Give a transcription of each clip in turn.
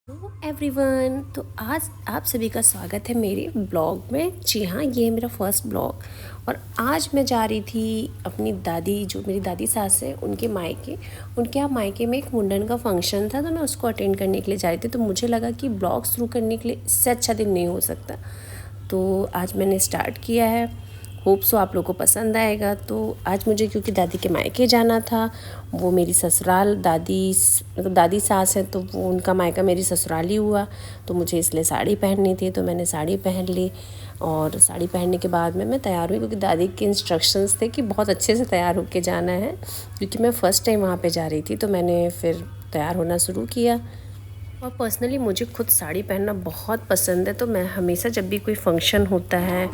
Hello everyone. तो आज आप सभी का स्वागत है मेरे ब्लॉग में। जी हाँ, ये है मेरा फर्स्ट ब्लॉग। और आज मैं जा रही थी अपनी दादी, जो मेरी दादी सास है, उनके मायके। उनके यहाँ मायके में एक मुंडन का फंक्शन था, तो मैं उसको अटेंड करने के लिए जा रही थी। तो मुझे लगा कि ब्लॉग शुरू करने के लिए इससे अच्छा दिन नहीं हो सकता। तो आज मैंने स्टार्ट किया है। होप सो आप लोगों को पसंद आएगा। तो आज मुझे क्योंकि दादी के मायके जाना था, वो मेरी ससुराल दादी मतलब दादी सास है, तो वो उनका मायका मेरी ससुराली हुआ। तो मुझे इसलिए साड़ी पहननी थी, तो मैंने साड़ी पहन ली। और साड़ी पहनने के बाद में मैं तैयार हुई, क्योंकि दादी के इंस्ट्रक्शंस थे कि बहुत अच्छे से तैयार होके जाना है। क्योंकि मैं फ़र्स्ट टाइम वहाँ पे जा रही थी, तो मैंने फिर तैयार होना शुरू किया। और पर्सनली मुझे खुद साड़ी पहनना बहुत पसंद है। तो मैं हमेशा जब भी कोई फंक्शन होता है,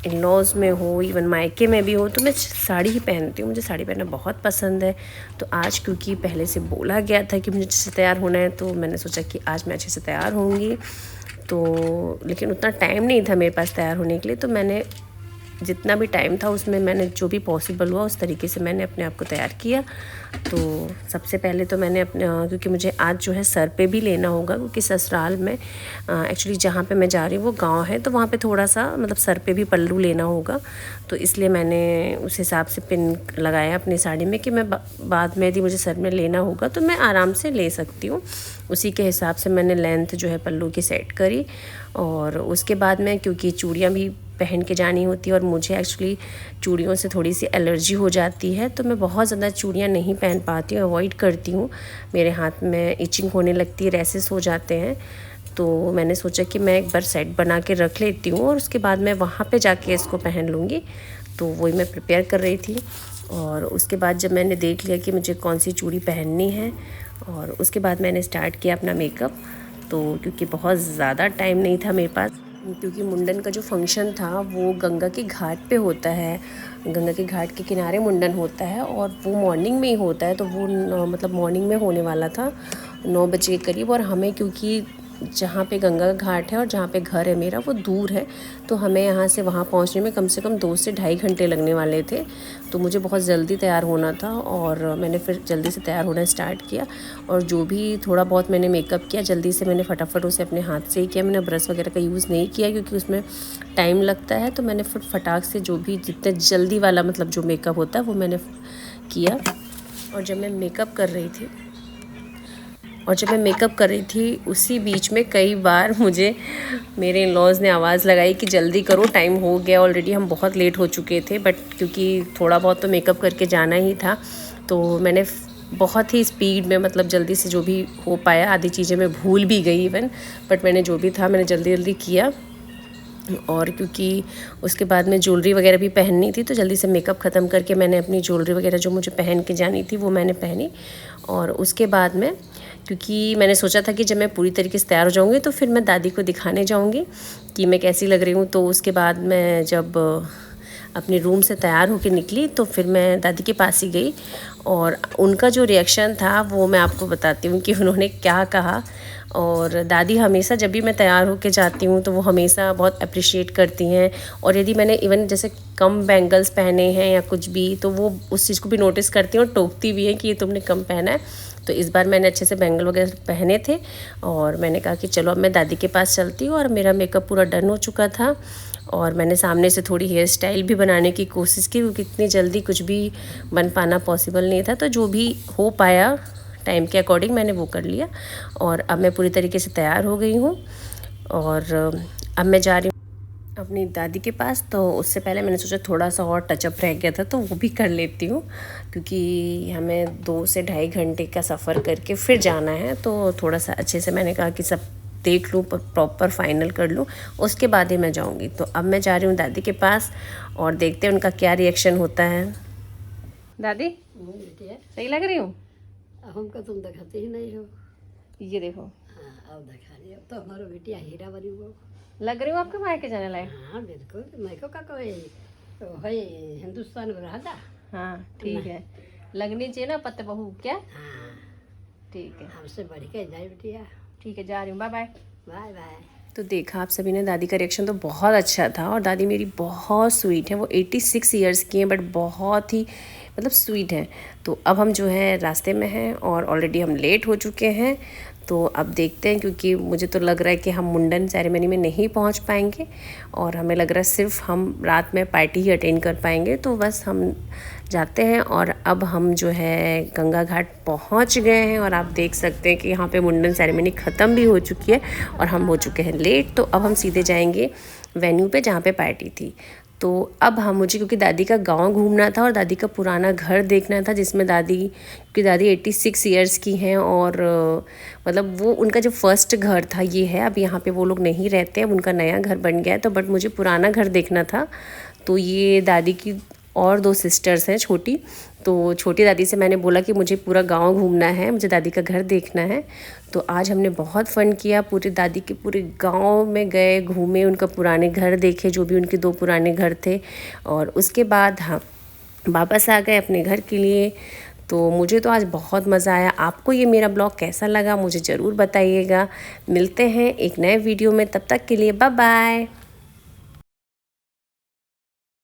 इन लॉज़ में हो, इवन मायके में भी हो, तो मैं साड़ी ही पहनती हूँ। मुझे साड़ी पहनना बहुत पसंद है। तो आज क्योंकि पहले से बोला गया था कि मुझे अच्छे से तैयार होना है, तो मैंने सोचा कि आज मैं अच्छे से तैयार होंगी। तो लेकिन उतना टाइम नहीं था मेरे पास तैयार होने के लिए, तो मैंने जितना भी टाइम था उसमें मैंने जो भी पॉसिबल हुआ उस तरीके से मैंने अपने आप को तैयार किया। तो सबसे पहले तो मैंने अपने क्योंकि मुझे आज जो है सर पे भी लेना होगा, क्योंकि ससुराल में एक्चुअली जहाँ पे मैं जा रही हूँ वो गांव है, तो वहाँ पे थोड़ा सा मतलब सर पे भी पल्लू लेना होगा। तो इसलिए मैंने उस हिसाब से पिन लगाया अपनी साड़ी में कि मैं बाद में यदि मुझे सर में लेना होगा तो मैं आराम से ले सकती हूँ। उसी के हिसाब से मैंने लेंथ जो है पल्लू की सेट करी। और उसके बाद में क्योंकि चूड़ियाँ भी पहन के जानी होती है, और मुझे एक्चुअली चूड़ियों से थोड़ी सी एलर्जी हो जाती है, तो मैं बहुत ज़्यादा चूड़ियाँ नहीं पहन पाती हूँ, अवॉइड करती हूँ। मेरे हाथ में इचिंग होने लगती है, रैसेस हो जाते हैं। तो मैंने सोचा कि मैं एक बार सेट बना के रख लेती हूँ, और उसके बाद मैं वहाँ पे जाके इसको पहन लूँगी। तो वही मैं प्रिपेयर कर रही थी। और उसके बाद जब मैंने देख लिया कि मुझे कौन सी चूड़ी पहननी है, और उसके बाद मैंने स्टार्ट किया अपना मेकअप। तो क्योंकि बहुत ज़्यादा टाइम नहीं था मेरे पास, क्योंकि मुंडन का जो फंक्शन था वो गंगा के घाट पे होता है, गंगा के घाट के किनारे मुंडन होता है, और वो मॉर्निंग में ही होता है। तो वो मतलब मॉर्निंग में होने वाला था 9 बजे के करीब। और हमें क्योंकि जहाँ पे गंगा घाट है और जहाँ पे घर है मेरा वो दूर है, तो हमें यहाँ से वहाँ पहुँचने में कम से कम 2 से ढाई घंटे लगने वाले थे। तो मुझे बहुत जल्दी तैयार होना था, और मैंने फिर जल्दी से तैयार होना स्टार्ट किया। और जो भी थोड़ा बहुत मैंने मेकअप किया जल्दी से मैंने फटाफट उसे अपने हाथ से ही किया। मैंने ब्रश वगैरह का यूज़ नहीं किया, क्योंकि उसमें टाइम लगता है। तो मैंने फटाक से जो भी जितने जल्दी वाला मतलब जो मेकअप होता है वो मैंने किया। और जब मैं मेकअप कर रही थी उसी बीच में कई बार मुझे मेरे इन लॉज़ ने आवाज़ लगाई कि जल्दी करो, टाइम हो गया ऑलरेडी, हम बहुत लेट हो चुके थे। बट क्योंकि थोड़ा बहुत तो मेकअप करके जाना ही था, तो मैंने बहुत ही स्पीड में मतलब जल्दी से जो भी हो पाया, आधी चीज़ें मैं भूल भी गई इवन, बट मैंने जो भी था मैंने जल्दी जल्दी किया। और क्योंकि उसके बाद में ज्वेलरी वगैरह भी पहननी थी, तो जल्दी से मेकअप ख़त्म करके मैंने अपनी ज्वेलरी वगैरह जो मुझे पहन के जानी थी वो मैंने पहनी। और उसके बाद में क्योंकि मैंने सोचा था कि जब मैं पूरी तरीके से तैयार हो जाऊँगी तो फिर मैं दादी को दिखाने जाऊँगी कि मैं कैसी लग रही हूँ। तो उसके बाद मैं जब अपने रूम से तैयार होकर निकली तो फिर मैं दादी के पास ही गई, और उनका जो रिएक्शन था वो मैं आपको बताती हूँ कि उन्होंने क्या कहा। और दादी हमेशा जब भी मैं तैयार होके जाती हूँ तो वो हमेशा बहुत अप्रिशिएट करती हैं। और यदि मैंने इवन जैसे कम बैंगल्स पहने हैं या कुछ भी, तो वो उस चीज़ को भी नोटिस करती हैं और टोकती भी हैं कि ये तुमने कम पहना है। तो इस बार मैंने अच्छे से बैंगल वगैरह पहने थे, और मैंने कहा कि चलो अब मैं दादी के पास चलती हूँ। और मेरा मेकअप पूरा डन हो चुका था, और मैंने सामने से थोड़ी हेयर स्टाइल भी बनाने की कोशिश की, क्योंकि इतनी जल्दी कुछ भी बन पाना पॉसिबल नहीं था। तो जो भी हो पाया टाइम के अकॉर्डिंग मैंने वो कर लिया। और अब मैं पूरी तरीके से तैयार हो गई हूँ, और अब मैं जा रही हूँ अपनी दादी के पास। तो उससे पहले मैंने सोचा थोड़ा सा और टचअप रह गया था तो वो भी कर लेती हूँ, क्योंकि हमें 2 से ढाई घंटे का सफ़र करके फिर जाना है। तो थोड़ा सा अच्छे से मैंने कहा कि सब देख लूँ, प्रॉपर फाइनल कर लूँ, उसके बाद ही मैं जाऊँगी। तो अब मैं जा रही हूँ दादी के पास, और देखते हैं उनका क्या रिएक्शन होता है। दादी सही लग रही हूँ? हमको तुम दिखाते ही नहीं हो। ये देखो। हाँ, अब दिखा रही हो। अब तो हमारा बेटिया हीरा बनी हो। लग रही हूँ आपके मायके जाने लायक? हाँ बिल्कुल, मैं का कोई तो है हिंदुस्तान में रहा था। हाँ ठीक है, लगनी चाहिए ना पत्ते बहू क्या? हाँ, ठीक है, हमसे बढ़ के जाए बेटिया। ठीक है, जा रही हूँ, बाय बाय। Bye bye. तो देखा आप सभी ने, दादी का रिएक्शन तो बहुत अच्छा था। और दादी मेरी बहुत स्वीट है, वो 86 ईयर्स की हैं, बट बहुत ही मतलब स्वीट है। तो अब हम जो है रास्ते में हैं, और ऑलरेडी हम लेट हो चुके हैं। तो अब देखते हैं, क्योंकि मुझे तो लग रहा है कि हम मुंडन सेरेमनी में नहीं पहुंच पाएंगे और हमें लग रहा है सिर्फ हम रात में पार्टी ही अटेंड कर पाएंगे। तो बस हम जाते हैं और अब हम जो है गंगा घाट पहुंच गए हैं और आप देख सकते हैं कि यहाँ पे मुंडन सेरेमनी ख़त्म भी हो चुकी है और हम हो चुके हैं लेट। तो अब हम सीधे जाएंगे वेन्यू पे जहाँ पे पार्टी थी। तो अब मुझे क्योंकि दादी का गांव घूमना था और दादी का पुराना घर देखना था, जिसमें क्योंकि दादी 86 ईयर्स की हैं और मतलब वो उनका जो फर्स्ट घर था ये है। अब यहाँ पे वो लोग नहीं रहते, अब उनका नया घर बन गया है। तो बट मुझे पुराना घर देखना था। तो ये दादी की और 2 सिस्टर्स हैं छोटी, तो छोटी दादी से मैंने बोला कि मुझे पूरा गांव घूमना है, मुझे दादी का घर देखना है। तो आज हमने बहुत फ़न किया, पूरी दादी के पूरे गांव में गए, घूमे, उनका पुराने घर देखे, जो भी उनके 2 पुराने घर थे, और उसके बाद हम वापस आ गए अपने घर के लिए। तो मुझे तो आज बहुत मज़ा आया। आपको ये मेरा ब्लॉग कैसा लगा मुझे ज़रूर बताइएगा। मिलते हैं एक नए वीडियो में, तब तक के लिए बाय बाय।